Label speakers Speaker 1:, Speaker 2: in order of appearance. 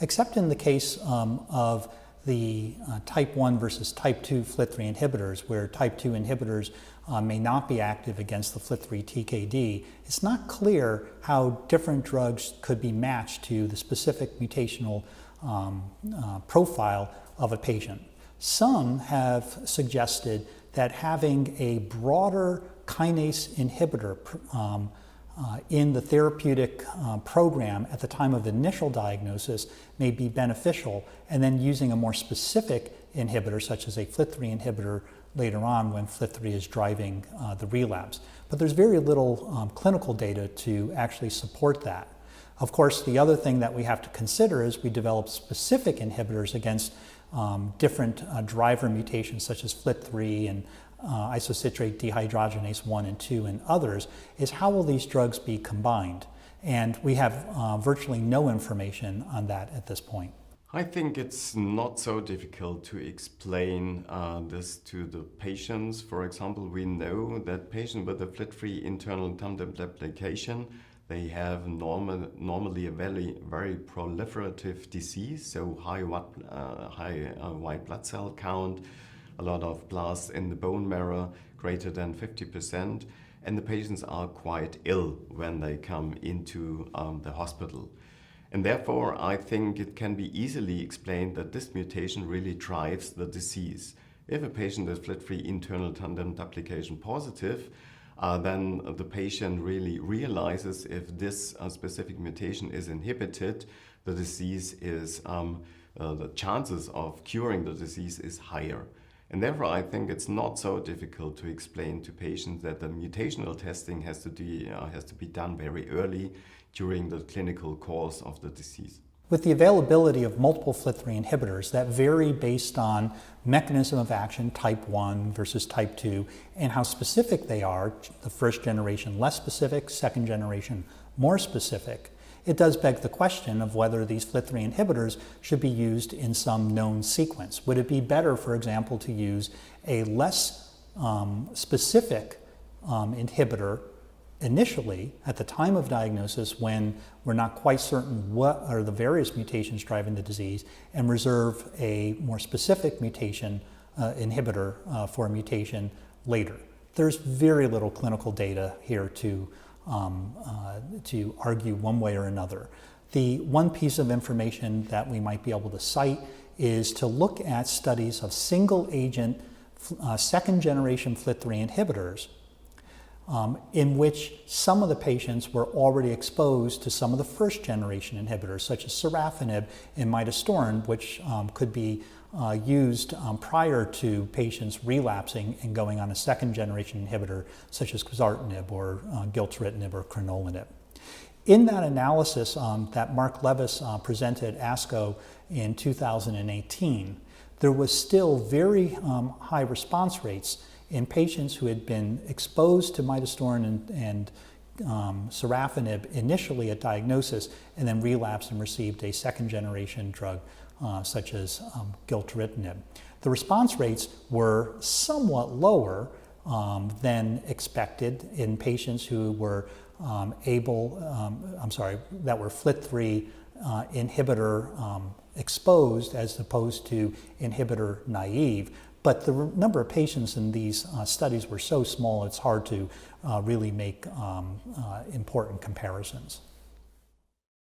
Speaker 1: except in the case of the type 1 versus type 2 FLT3 inhibitors, where type 2 inhibitors may not be active against the FLT3 TKD, it's not clear how different drugs could be matched to the specific mutational profile of a patient. Some have suggested that having a broader kinase inhibitor in the therapeutic program at the time of initial diagnosis may be beneficial, and then using a more specific inhibitor, such as a FLT3 inhibitor, later on when FLT3 is driving the relapse. But there's very little clinical data to actually support that. Of course, the other thing that we have to consider is we develop specific inhibitors against different driver mutations, such as FLT3 and isocitrate dehydrogenase 1 and 2 and others, is how will these drugs be combined? And we have virtually no information on that at this point.
Speaker 2: I think it's not so difficult to explain this to the patients. For example, we know that patients with a FLT3 internal tandem duplication, they have normally a very proliferative disease, so high white blood cell count, a lot of blasts in the bone marrow, greater than 50%, and the patients are quite ill when they come into the hospital. And therefore, I think it can be easily explained that this mutation really drives the disease. If a patient is FLT3 internal tandem duplication positive, then the patient really realizes if this specific mutation is inhibited, the disease is, the chances of curing the disease is higher. And therefore, I think it's not so difficult to explain to patients that the mutational testing has to be done very early during the clinical course of the disease.
Speaker 1: With the availability of multiple FLT3 inhibitors that vary based on mechanism of action, type 1 versus type 2, and how specific they are, the first generation less specific, second generation more specific, it does beg the question of whether these FLT3 inhibitors should be used in some known sequence. Would it be better, for example, to use a less specific inhibitor initially at the time of diagnosis when we're not quite certain what are the various mutations driving the disease, and reserve a more specific mutation inhibitor for a mutation later? There's very little clinical data here to argue one way or another. The one piece of information that we might be able to cite is to look at studies of single agent second generation FLT3 inhibitors in which some of the patients were already exposed to some of the first generation inhibitors, such as sorafenib and midostaurin, which could be used prior to patients relapsing and going on a second generation inhibitor, such as quizartinib or gilteritinib or crenolinib. In that analysis that Mark Levis presented at ASCO in 2018, there was still very high response rates in patients who had been exposed to midostaurin and sorafenib initially at diagnosis and then relapsed and received a second generation drug such as gilteritinib. The response rates were somewhat lower than expected in patients who were that were FLT3 inhibitor exposed as opposed to inhibitor naive. But the number of patients in these studies were so small, it's hard to really make important comparisons.